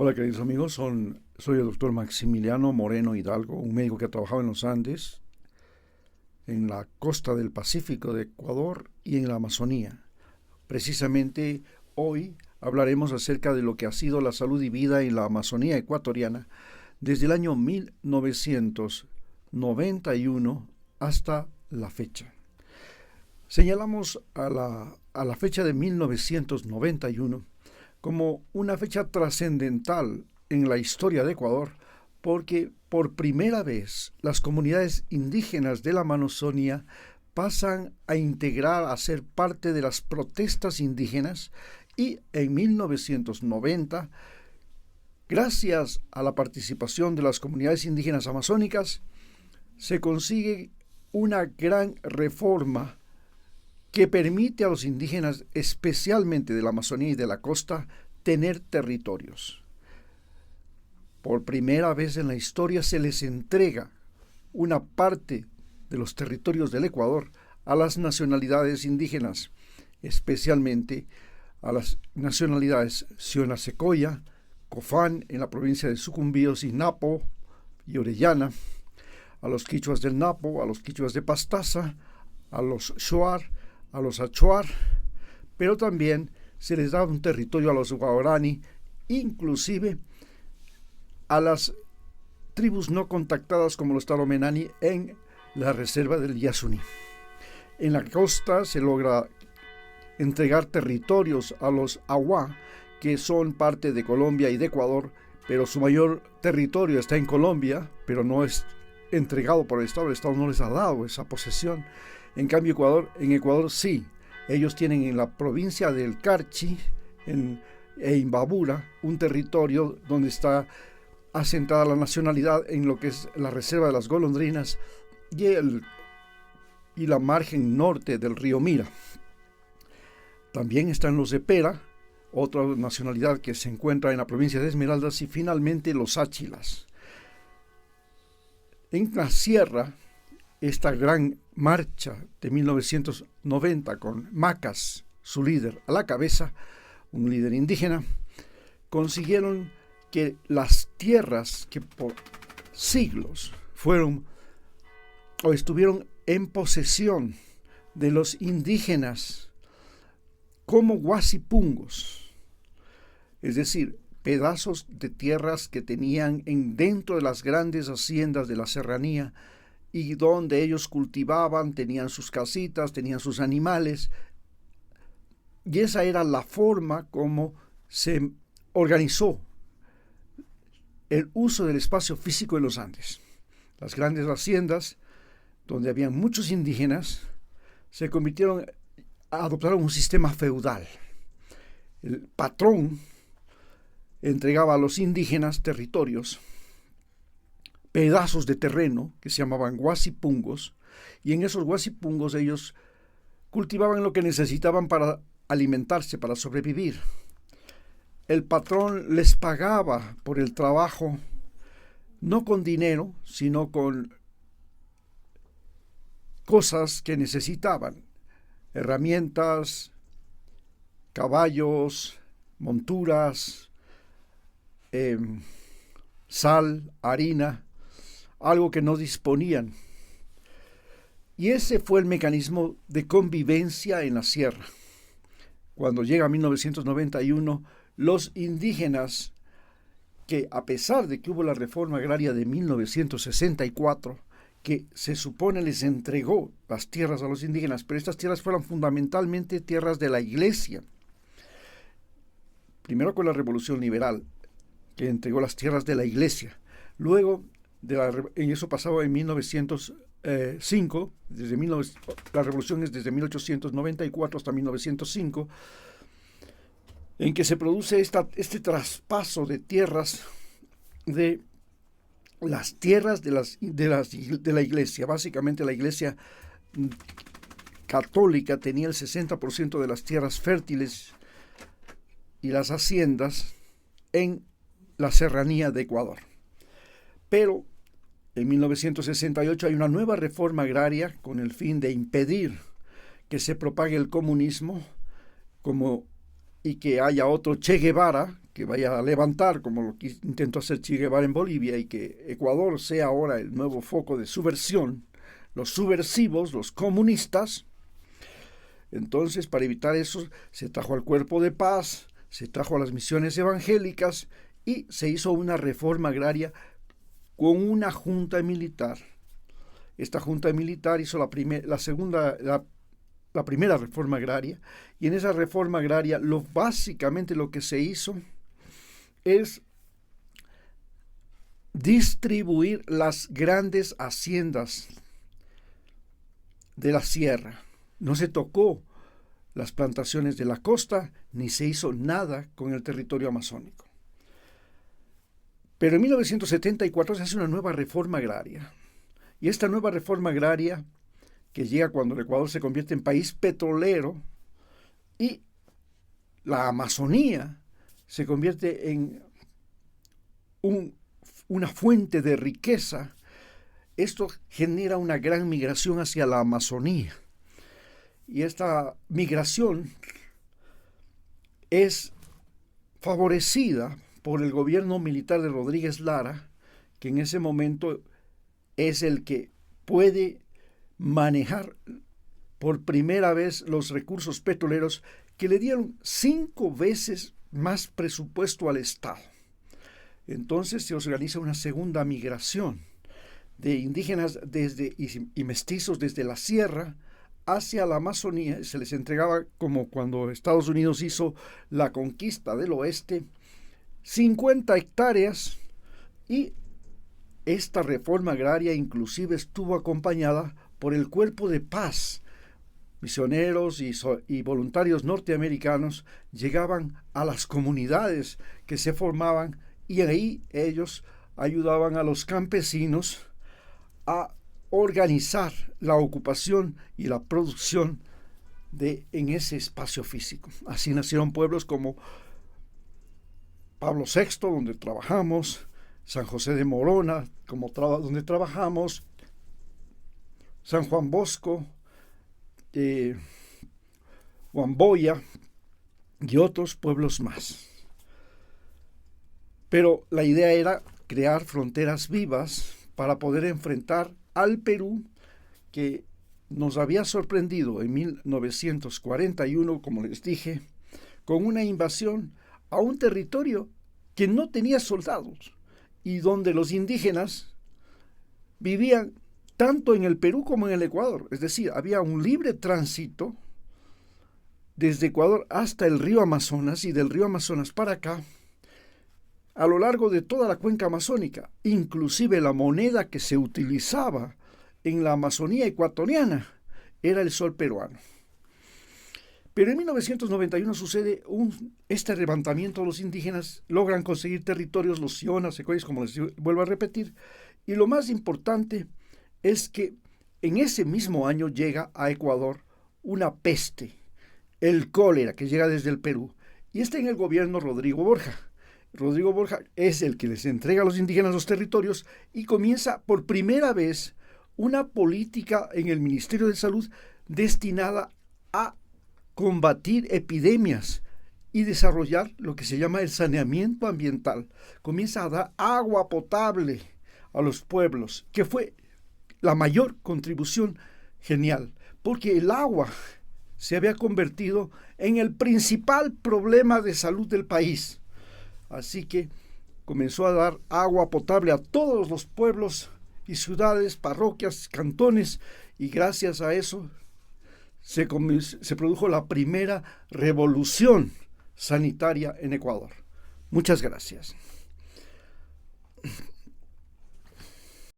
Hola queridos amigos, soy el doctor Maximiliano Moreno Hidalgo, un médico que ha trabajado en los Andes, en la costa del Pacífico de Ecuador y en la Amazonía. Precisamente hoy hablaremos acerca de lo que ha sido la salud y vida en la Amazonía ecuatoriana desde el año 1991 hasta la fecha. Señalamos a la fecha de 1991 como una fecha trascendental en la historia de Ecuador, porque por primera vez las comunidades indígenas de la Amazonía pasan a integrar, a ser parte de las protestas indígenas, y en 1990, gracias a la participación de las comunidades indígenas amazónicas, se consigue una gran reforma que permite a los indígenas, especialmente de la Amazonía y de la costa, tener territorios. Por primera vez en la historia se les entrega una parte de los territorios del Ecuador a las nacionalidades indígenas, especialmente a las nacionalidades Sionasecoya, Cofán en la provincia de Sucumbíos y Napo y Orellana, a los quichuas del Napo, a los quichuas de Pastaza, a los Shuar, a los Achuar, pero también se les da un territorio a los Guarani, inclusive a las tribus no contactadas como los Talomenani en la reserva del Yasuní. En la costa se logra entregar territorios a los Awá, que son parte de Colombia y de Ecuador, pero su mayor territorio está en Colombia, pero no es entregado por el Estado no les ha dado esa posesión. En cambio, en Ecuador sí, ellos tienen en la provincia del Carchi, e Imbabura, un territorio donde está asentada la nacionalidad en lo que es la reserva de las golondrinas y la margen norte del río Mira. También están los de Pera, otra nacionalidad que se encuentra en la provincia de Esmeraldas, y finalmente los Áchilas. En la sierra, esta gran marcha de 1990 con Macas, su líder, a la cabeza, un líder indígena, consiguieron que las tierras que por siglos fueron o estuvieron en posesión de los indígenas como guasipungos, es decir, pedazos de tierras que tenían dentro de las grandes haciendas de la serranía, y donde ellos cultivaban, tenían sus casitas, tenían sus animales, y esa era la forma como se organizó el uso del espacio físico en los Andes. Las grandes haciendas, donde habían muchos indígenas, adoptaron un sistema feudal. El patrón entregaba a los indígenas territorios, pedazos de terreno que se llamaban guasipungos, y en esos guasipungos ellos cultivaban lo que necesitaban para alimentarse, para sobrevivir. El patrón les pagaba por el trabajo, no con dinero, sino con cosas que necesitaban: herramientas, caballos, monturas, sal, harina, algo que no disponían. Y ese fue el mecanismo de convivencia en la sierra. Cuando llega 1991, los indígenas, que a pesar de que hubo la reforma agraria de 1964, que se supone les entregó las tierras a los indígenas, pero estas tierras fueron fundamentalmente tierras de la iglesia. Primero con la Revolución Liberal, que entregó las tierras de la iglesia. Luego, en eso pasaba en 1905, la revolución es desde 1894 hasta 1905, en que se produce este traspaso de tierras, de las tierras de la iglesia. Básicamente la iglesia católica tenía el 60% de las tierras fértiles y las haciendas en la serranía de Ecuador. Pero en 1968 hay una nueva reforma agraria con el fin de impedir que se propague el comunismo y que haya otro Che Guevara, que vaya a levantar, como lo que intentó hacer Che Guevara en Bolivia, y que Ecuador sea ahora el nuevo foco de subversión, los subversivos, los comunistas. Entonces, para evitar eso, se trajo al Cuerpo de Paz, se trajo a las misiones evangélicas y se hizo una reforma agraria con una junta militar. Esta junta militar hizo la primera reforma agraria, y en esa reforma agraria básicamente lo que se hizo es distribuir las grandes haciendas de la sierra. No se tocó las plantaciones de la costa, ni se hizo nada con el territorio amazónico. Pero en 1974 se hace una nueva reforma agraria. Y esta nueva reforma agraria, que llega cuando el Ecuador se convierte en país petrolero y la Amazonía se convierte en una fuente de riqueza, esto genera una gran migración hacia la Amazonía. Y esta migración es favorecida por el gobierno militar de Rodríguez Lara, que en ese momento es el que puede manejar por primera vez los recursos petroleros, que le dieron 5 veces más presupuesto al Estado. Entonces se organiza una segunda migración de indígenas y mestizos desde la sierra hacia la Amazonía. Se les entregaba, como cuando Estados Unidos hizo la conquista del oeste, 50 hectáreas, y esta reforma agraria inclusive estuvo acompañada por el Cuerpo de Paz. Misioneros y voluntarios norteamericanos llegaban a las comunidades que se formaban, y ahí ellos ayudaban a los campesinos a organizar la ocupación y la producción en ese espacio físico. Así nacieron pueblos como Pablo VI, donde trabajamos, San José de Morona, donde trabajamos, San Juan Bosco, Huamboya y otros pueblos más. Pero la idea era crear fronteras vivas para poder enfrentar al Perú, que nos había sorprendido en 1941, como les dije, con una invasión a un territorio que no tenía soldados y donde los indígenas vivían tanto en el Perú como en el Ecuador. Es decir, había un libre tránsito desde Ecuador hasta el río Amazonas, y del río Amazonas para acá, a lo largo de toda la cuenca amazónica. Inclusive la moneda que se utilizaba en la Amazonía ecuatoriana era el sol peruano. Pero en 1991 sucede este levantamiento de los indígenas, logran conseguir territorios, los sionas, secoyas, como les vuelvo a repetir, y lo más importante es que en ese mismo año llega a Ecuador una peste, el cólera, que llega desde el Perú, y está en el gobierno Rodrigo Borja. Rodrigo Borja es el que les entrega a los indígenas los territorios, y comienza por primera vez una política en el Ministerio de Salud destinada a combatir epidemias y desarrollar lo que se llama el saneamiento ambiental. Comienza a dar agua potable a los pueblos, que fue la mayor contribución genial, porque el agua se había convertido en el principal problema de salud del país. Así que comenzó a dar agua potable a todos los pueblos y ciudades, parroquias, cantones, y gracias a eso se produjo la primera revolución sanitaria en Ecuador. Muchas gracias.